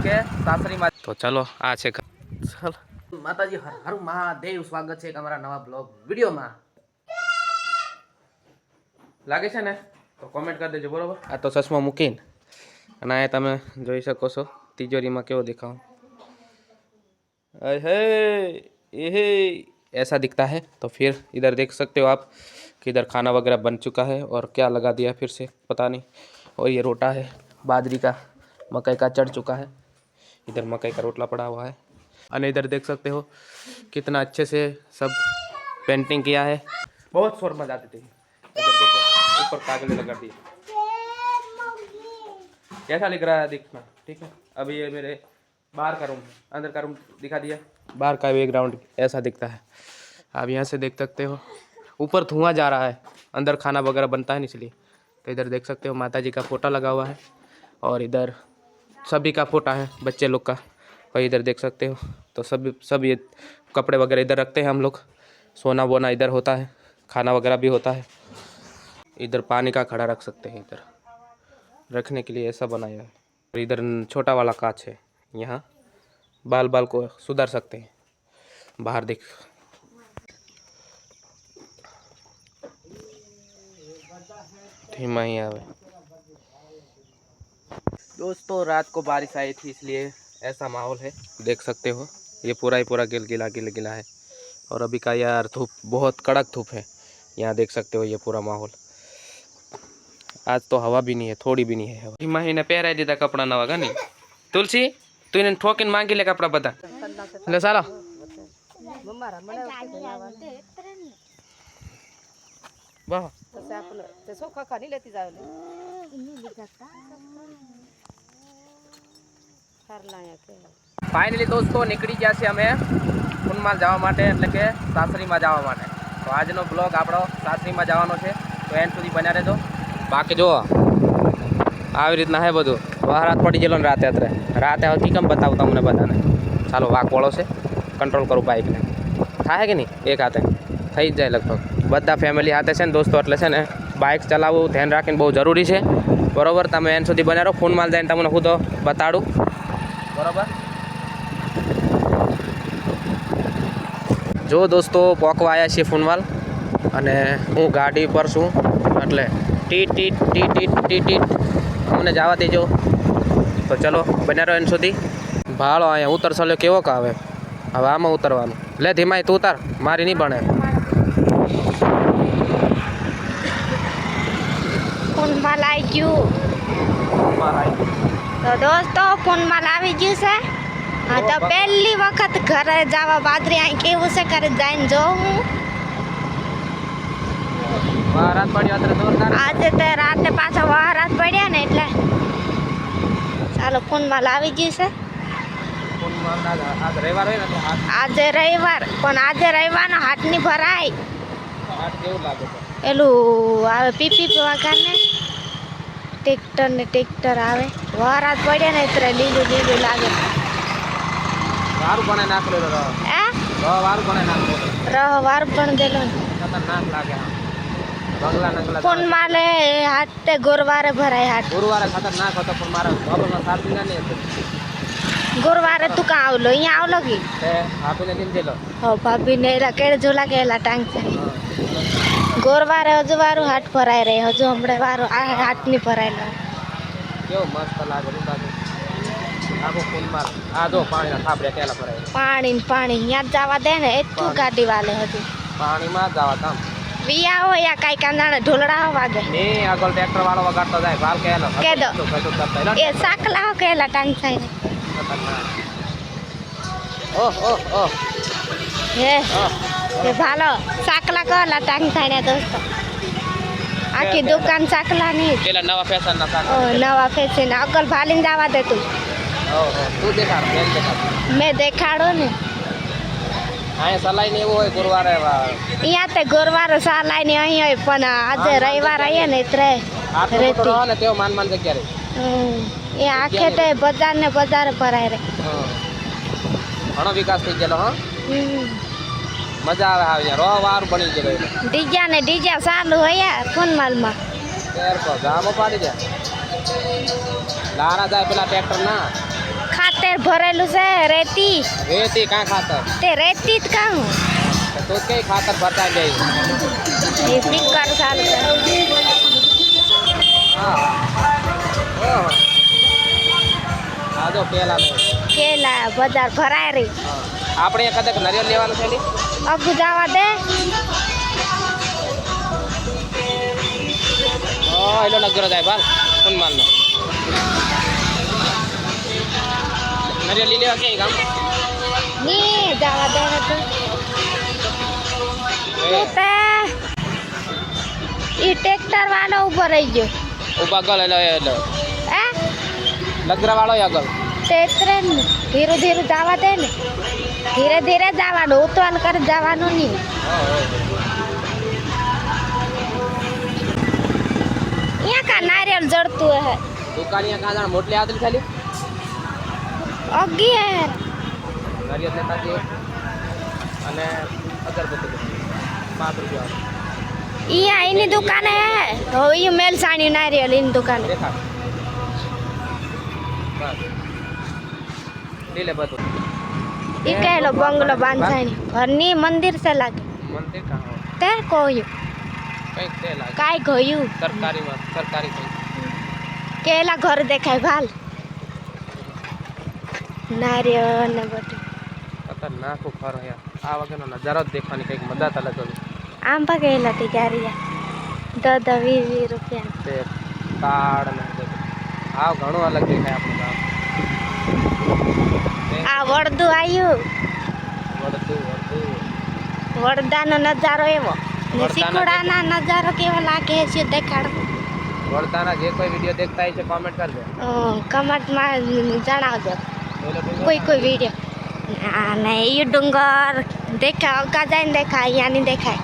કે સાસરીમાં તો ચલો આ છે ચાલ માતાજી હર હર મહાદેવ સ્વાગત છે તમારા નવા બ્લોગ વિડીયોમાં લાગે છે ને તો કોમેન્ટ કરી દેજો બરોબર આ તો ચશ્મા મૂકીને અને આ તમે જોઈ શકો છો तिजोरी में क्यों दिखाऊं ये ऐसा दिखता है तो फिर इधर देख सकते हो आप कि इधर खाना वगैरह बन चुका है और क्या लगा दिया फिर से पता नहीं और ये रोटा है बाजरी का मकई का चढ़ चुका है इधर मकई का रोटला पड़ा हुआ है और इधर देख सकते हो कितना अच्छे से सब पेंटिंग किया है बहुत शोर मचाते थे इधर देखो ऊपर कागज लगा दिए कैसा लिख रहा है दिखना ठीक है अभी ये मेरे बाहर का रूम अंदर का रूम दिखा दिया बाहर का बैकग्राउंड ऐसा दिखता है आप यहाँ से देख सकते हो ऊपर धुआं जा रहा है अंदर खाना वगैरह बनता है ना इसलिए तो इधर देख सकते हो माता जी का फोटो लगा हुआ है और इधर सभी का फोटो है बच्चे लोग का और इधर देख सकते हो तो सब ये कपड़े वगैरह इधर रखते हैं हम लोग सोना वोना इधर होता है खाना वगैरह भी होता है इधर पानी का खड़ा रख सकते हैं इधर रखने के लिए ऐसा बनाया है और इधर छोटा वाला कांच है यहाँ बाल बाल को सुधार सकते हैं बाहर देख धीमा ही आवे दोस्तों रात को बारिश आई थी इसलिए ऐसा माहौल है देख सकते हो ये पूरा ही पूरा गिला गिला है और अभी का यार धूप बहुत कड़क धूप है यहाँ देख सकते हो ये पूरा माहौल आज तो हवा भी नहीं है थोड़ी भी नहीं है हवा महीने पहरा दीदा कपड़ा नवा का नहीं तुलसी तू इन्हें ठोकिन मांगी ले कपड़ा बता ले सारा वाह फाइनली दोस्तों निकली गया છે અમે કુનમાલ જવા માટે એટલે કે સાસરીમાં જવા માટે તો આજનો બ્લોગ આપણો સાસરીમાં જવાનો છે તો એન્ડ સુધી બન્યા રહેજો બાકી જો આવી રીતના હે બધું રાત પડી ગયેલો ને રાતે હકી કેમ બતાવું તમને બધાને ચાલો વાક વાળો છે કંટ્રોલ કરું બાઇકને થાય કે નહીં એક હાથે થઈ જ જાય લગભગ બધા ફેમિલી હાથે છે ને દોસ્તો એટલે છે ને બાઇક ચલાવવું ધ્યાન રાખીને બહુ જરૂરી છે બરાબર તમે એન્ડ સુધી બન્યા રહો ફોનમાં જઈને તમને હું તો બતાડું બરાબર જો દોસ્તો પોકવા આવ્યા છીએ ફૂનવાલ અને હું ગાડી પર છું એટલે ટીટ ટીટ ટીટ ટીટ ટીટ ટીટ અમને જવા દેજો તો ચલો બન્યા રહો એન સુધી ભાડો અહીંયા ઉતરસલ્યો કેવો ક આવે હવે આમાં ઉતરવાનું લે ધીમાઈ તું ઉતાર મારી નહીં બને ફૂનમાલ આવી ગયું તો દોસ્તો ફૂનમાલ આવી ગયું છે હા તો પહેલી વખત ઘરે જવા બાદરી અહીં કેવું છે ઘરે જઈને જોઉં આજે તો રાતે પાછા વહારાત પડ્યા ને એટલે ચાલો ફૂનમાલ આવી ગયું છે આજે રવિવાર પણ આજે રવિવારનો હાટ ની ભરાય પેલું આવે પીપી વગરને ટ્રેક્ટર આવે વહારાત પડ્યા ને એટલે લીલું લીલું લાગે વાર પણ દેલો ફૂનમાલે હાટે ગુરુવારે ભરાય હાટ ગુરુવારે ખતરનાક હતો પણ મારા બાબા સારથી ના નહીં ગુરુવારે તું કાં આવલો અહીંયા આવલો કે ભાભીને દિન દેલો હો ભાભીને એલા કેળે ઝોલા કેલા ટાંગ છે ગુરુવારે હજુ વારું હાટ ભરાય રહે હજુ હમણાં વારું આ હાટ ની ભરાયેલો કેવો મસ્ત લાગે આખો ફૂનમાલ આ જો પાણીના થાપડે કેલા ભરાય પાણી ત્યાં જવા દે ને એટલું ગાડી વાલે હજુ પાણીમાં જવા કામ વિયા હો યા કાઈ કાંદાને ઢોલડા વાગે ને આગળ ટ્રેક્ટર વાળો વગાડતો જાય ભાલ કેલો કે દો એ સાકલા હો કેલા ટાંગ થાય ઓહ હે એ ભાલો સાકલા કલા ટાંગ થાય ને દોસ્તો આખી દુકાન સાકલા ની પેલા નવા ફેશન ના સાકલા નવા ફેશન આગળ ભાલીને જવા દે તું તું દેખાડ મેં દેખાડો ને અહીંયા સલાઈ ને એવું હોય ગુરુવારે અહીંયા તે ગુરુવારે સલાઈ ને અહીં હોય પણ આજે રવિવાર આવીએ ને એટલે રેતી ને તેઓ માન જગ્યા રે એ આખે તે બજાર ને બજાર ભરાય રે ઘણો વિકાસ થઈ ગયેલો હો મજા આવે અહીંયા રો વાર બની ગયેલો ડીજા ચાલુ હોય ફૂનમાલ માં તેર કો જામો પાડી દે લારા જાય પેલા ટ્રેક્ટર ના ખાત ઢેર ભરેલું છે રેતી રેતી કાં ખાતર તે રેતી જ કાં તો કઈ ખાતર ભરતા જાય એ સ્પીકર ચાલુ છે હા ઓહો આ જો પેલા મે કેલા બજાર ભરાય રહી આપણે કદાચ નરિયેળ લેવાનું છે લી અગુ જવા દે ઓ એલો નગર જાય બાલ કોણ માનનો નરિયેળ લઈ લેવા ક્યાં ગામ ની જવા દે ને તું તે ઈ ટ્રેક્ટર વાળો ઉભો રહી ગયો ઉભા ગલ એટલે હે લગરા વાળો આગળ તે ટ્રેન ધીરે ધીરે જવા દે ને ધીરે ધીરે જવાનું ઉતવાન કરી જવાનું નહીં અહીંયા કા નારિયેળ જડતું હે દુકાનિયા કાં જાણ મોટલી આદલ ખાલી અગિયાર નારિયેળ લેતા છે અને અગરબત્તી 5 રૂપિયા અહીંયા એની દુકાન હે હવે એ મેલસાણી નારિયેળ એની દુકાન દેખા બસ લે લે બધું ઈ કહેલો બંગલો બાંધાણી ઘરની મંદિર છે લાગે મંદિર કાં હો તે કોયું કઈક તે લાગે કાંઈ ગયું સરકારી કઈ કેલા ઘર દેખાય ભાલ નારિયેળ ને બધું ખતરનાક ખરો યાર આ વગરનો નજારો જ દેખવાની કંઈક મજા અલગ હતી આમ પગેલા તી ગારિયા 10-20 રૂપિયા તે તાડ ને બધું આ ઘણું અલગ દેખાય આપણું ગામ આ વડદું આવ્યું વળતું વડદાનો નજારો એવો ને સિકોડાના નજારો કેવો લાગે છે દેખાડ વળતાના જે કોઈ વિડીયો દેખતા હોય છે કોમેન્ટ કરજો કમેન્ટમાં જણાવજો બોલો કોઈ વિડીયો અને એ ડુંગર દેખાય અગા જાય દેખાય અહીંયા નહીં દેખાય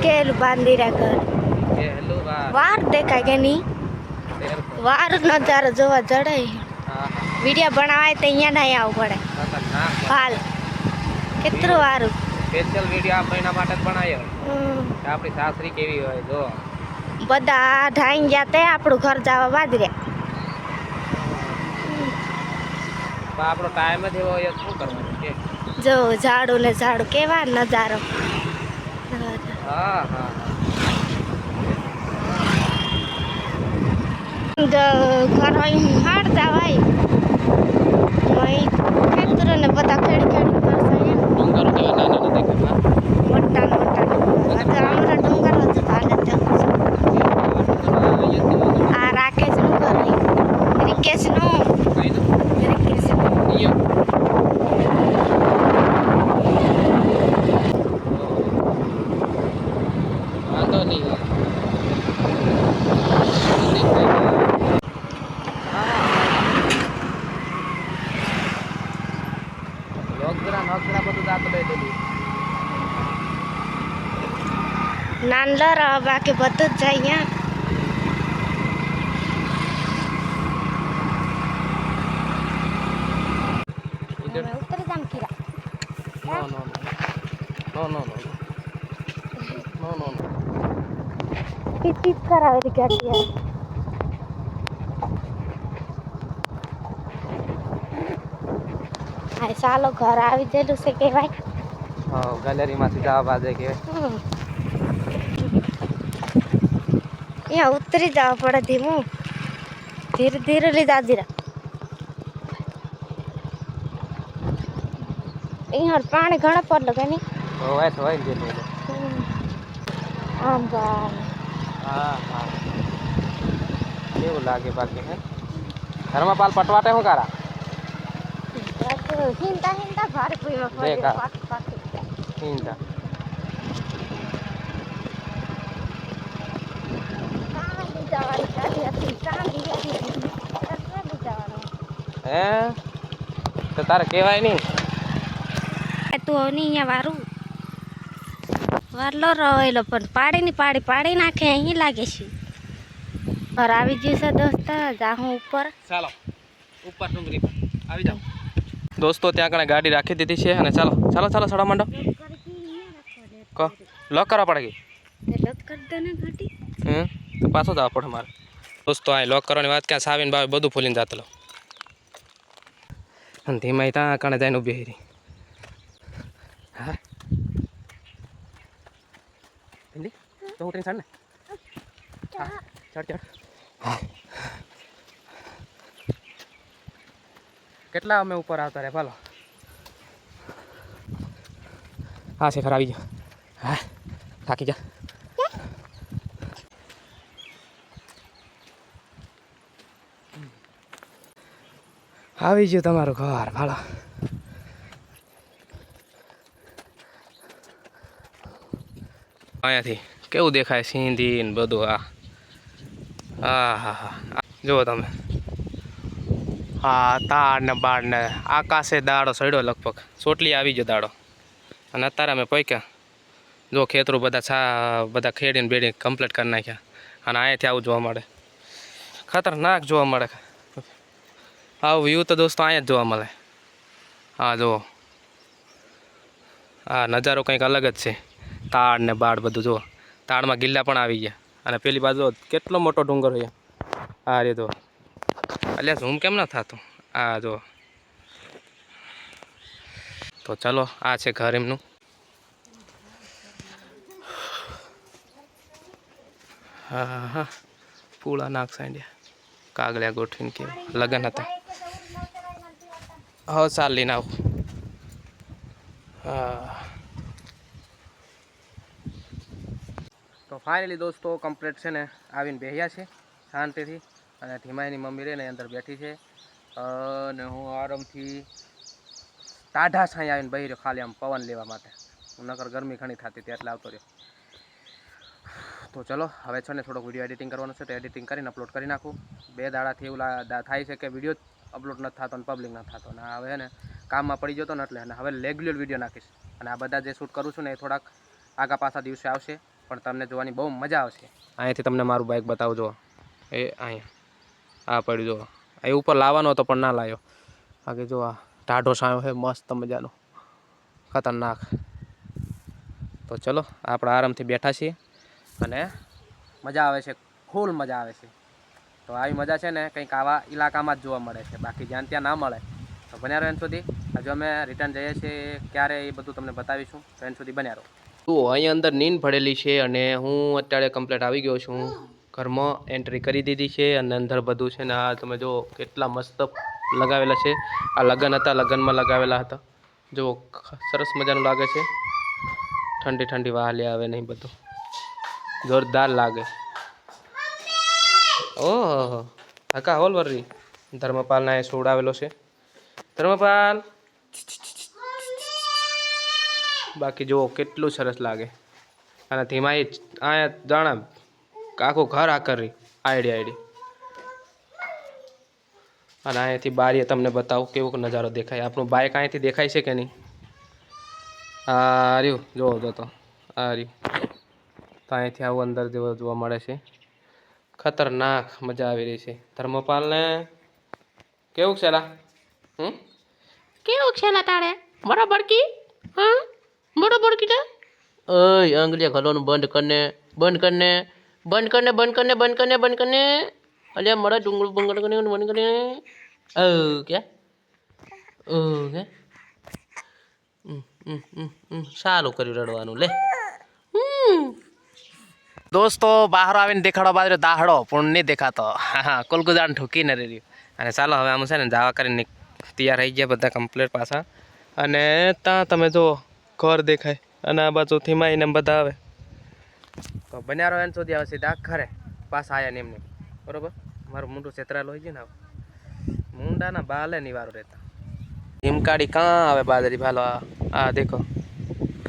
કેલું બાંધી ઘર કે હેલો વાર દેખાય કે નહીં વાર નજારો જોવા જડાય હા વિડીયો બનાવાય તો અહીંયા નહીં આવવું પડે ખતરનાક હાલ કેટલું સારું સ્પેશિયલ વિડીયો આ મહિના માટે જ બનાવ્યો કે આપણી સાસરી કેવી હોય જો બધા ઢાઈ ગયા તે આપણું ઘર જવા બાજર્યા પણ આપણો ટાઈમ જ એવો હોય શું કરવાનું કે જો ઝાડું ને ઝાડું કેવા નજારો હા હા ઘર હોય હાડતા હોય ખેતરો ને બધા ખેડી ખેડી કરશે ડુંગરો કેવા નાના નાના દેખાય મોટા મોટા અમારા ડુંગર હતું હાલે આ રાકેશ નું ઘર રિકેશ નું રિકેશ વાંધો નહીં બધું દાખલ લઈ દીધું નાનલો રહ બાકી બધું જ જાય અહીંયા ઉતરી જામ કીરા નો ટીપ કરાવે રી ગાડી આ સાલો ઘર આવી ગયેલું છે કહેવાય હા ગેલેરીમાંથી જવા બાજે કે અહીંયા ઉતરી જવા પડે ધીમું ધીરે ધીરે લીધા ધીરા અહીંયા પાણી ઘણા પડलं કે નહીં હોય તો હોય ને આમ બા હા હા કેવું લાગે બાકી હે ઘરમાં પાલ પટવાટે શું કરા હિંતા હિંતા ભારે પીવા પડે દેખા. પાકી પાકી હિંદા કાંદી જવાની ગાડી હતી કાંદી જવાનું હે તો તારે કહેવાય નહીં તું હવે નહીં અહીંયા વારું વારલો રહેલો પણ પાડી નાખે અહીં લાગે છે ઘર આવી ગયું છે દોસ્ત જાઉં ઉપર ચાલો ઉપર ડુંગરી પર આવી જાઓ દોસ્તો ત્યાં કણે ગાડી રાખી દીધી છે અને ચાલો સડા માંડો કો લોક કરવા પડે ગઈ લોક કરી દે ને ગાડી તો પાછો જવા પડે મારે દોસ્તો આ લોક કરવાની વાત ક્યાં સાવીને ભાવે બધું ફૂલીને જાતલો અને ધીમાઈ ત્યાં કણે જઈને ઊભી રહી. હા હિન્દી તો ઉતરી ચડ ને. હા ચડ ચડ. કેટલા અમે ઉપર આવતા રે ભાલો. હા શેખર આવી ગયો. હા થાકી જા. આવી ગયું તમારું ઘર ભાલો. અહીંયાથી કેવું દેખાય સિંધી ને બધું. હા હા હા હા જુઓ તમે. હા તાડ ને બાડ ને આકાશે દાડો સડ્યો લગભગ ચોટલી આવી ગયો દાડો. અને અત્યારે અમે પૈક્યા જો ખેતરું બધા ખેડીને બેડીને કમ્પ્લીટ કરી નાખ્યા. અને અહીંયાથી આવું જોવા મળે, ખતરનાક જોવા મળે. આવું વ્યૂ તો દોસ્તો અહીંયા જ જોવા મળે. હા જુઓ હા નજારો કંઈક અલગ જ છે. તાડ ને બાડ બધું જુઓ. તાડમાં ગિલ્લા પણ આવી ગયા. અને પેલી બાજુ કેટલો મોટો ડુંગર હોય. હા રે તો અલ્યા ઝૂમ કેમ ના થતું. આ જો તો ચલો આ છે ઘર એમનું. હા હા પૂળા નાક સાંડ્યા કાગળિયા ગોઠવીને કેવું લગ્ન હતા. હા ચાલ લઈને આવું. હા તો ફાઇનલી દોસ્તો કમ્પ્લીટ છે ને આવીને બેહ્યા છે શાંતિથી. અને ધીમાઈની મમ્મી રે ને અંદર બેઠી છે. અને હું આરામથી ટાઢા છાંય આવીને બેહી રહ્યો ખાલી આમ પવન લેવા માટે. નકર ગરમી ઘણી થતી હતી એટલે આવતો રહ્યો. તો ચલો હવે છે ને થોડોક વિડીયો એડિટિંગ કરવાનો છે તો એડિટિંગ કરીને અપલોડ કરી નાખું. 2 દાડાથી એવું થાય છે કે વિડીયો અપલોડ નથી થતો અને પબ્લિક નથી થતો. અને હવે ને કામમાં પડી જતો ને એટલે અને હવે રેગ્યુલર વિડીયો નાખીશ. અને આ બધા જે શૂટ કરું છું ને એ થોડાક આગા પાછા દિવસે આવશે પણ તમને જોવાની બહુ મજા આવશે. અહીંયાથી તમને મારું બાઇક બતાવજો. એ અહીંયા આ પડ્યું જો. એ ઉપર લાવવાનો હતો પણ ના લાવ્યો. બાકી જો આ ટાઢો સાયો છે મસ્ત મજાનો ખતરનાક. તો ચલો આપણે આરામથી બેઠા છીએ અને મજા આવે છે, ફૂલ મજા આવે છે. તો આવી મજા છે ને કંઈક આવા ઇલાકામાં જ જોવા મળે છે. બાકી જ્યાં ત્યાં ના મળે. તો બન્યા રહો એન સુધી. હજુ અમે રિટર્ન જઈએ છીએ ક્યારે એ બધું તમને બતાવીશું. તો એન સુધી બન્યા રહો. તો અહીં અંદર નીંદ પડેલી છે અને હું અત્યારે કમ્પ્લીટ આવી ગયો છું ઘરમાં. એન્ટ્રી કરી દીધી છે અને અંદર બધું છે ને આ તમે જો કેટલા મસ્ત લગાવેલા છે. આ લગ્ન હતા, લગ્નમાં લગાવેલા હતા. જો સરસ મજાનું લાગે છે. ઠંડી ઠંડી વાહલી આવે નહીં બધું જોરદાર લાગે. ઓહો હકા હોલ વરી ધર્મપાલના એ સોડાવેલો છે. ધર્મપાલ બાકી જુઓ કેટલું સરસ લાગે. અને ધીમાઈ અહીંયા જાણે આખું ઘર આ કરી આઈડી. અને અહીંયાથી બારીએ તમને બતાવું કેવો નજારો દેખાય. આપણું બાઇક અહીંયાથી દેખાય છે કે નહીં. આ રહ્યું જોવો તો આ રહ્યું. તો અહીંયાથી આવું અંદર જેવો જોવા મળે છે. ખતરનાક મજા આવી રહી છે. ધર્મપાલને કેવું છે લા? કેવું છે લા તારે? બરાબર કી? હા બરાબર કીધા? ઓય આંગળીયા ઘરવાનું બંધ કરને. અલ્યા મારા ડુંગળ બંગળ કરીને બંધ કરીને. કે સારું કર્યું રડવાનું લે. દોસ્તો બહાર આવીને દેખાડો બાજુ દાહડો પણ નહીં દેખાતો. હા કોલગુજાન ઠૂકીને રહ્યું. અને ચાલો હવે આમ છે ને જવા કરીને તૈયાર થઈ ગયા બધા કમ્પ્લીટ પાછા. અને ત્યાં તમે જો ઘર દેખાય અને આ બાજુથી માઈને બધા આવે. તો બન્યા રહો એન સુધી આવે સીધા ઘરે પાછા આવ્યા ને એમને બરોબર. મારું મૂંડું છેતરાયેલું હોય છે ને મૂંડાના બાલે નહીં વારું રહેતા. હિમકાડી કાં આવે બાજરી ભાલો. આ દેખો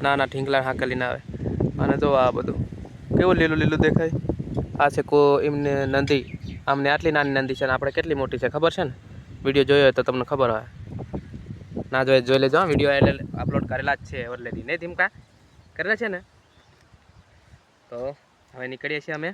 નાના ઢીંગલા હાંકલીને આવે. અને જો આ બધું કેવું લીલું લીલું દેખાય. આ છે એમને નદી. આમને આટલી નાની નદી છે ને આપણે કેટલી મોટી છે ખબર છે ને. વિડીયો જોયો હોય તો તમને ખબર હોય. ના જોઈએ જોઈ લેજો. વિડીયો એટલે અપલોડ કરેલા જ છે ઓલરેડી નહીં ધીમકા કરેલા છે ને. તો હવે નીકળીએ છીએ અમે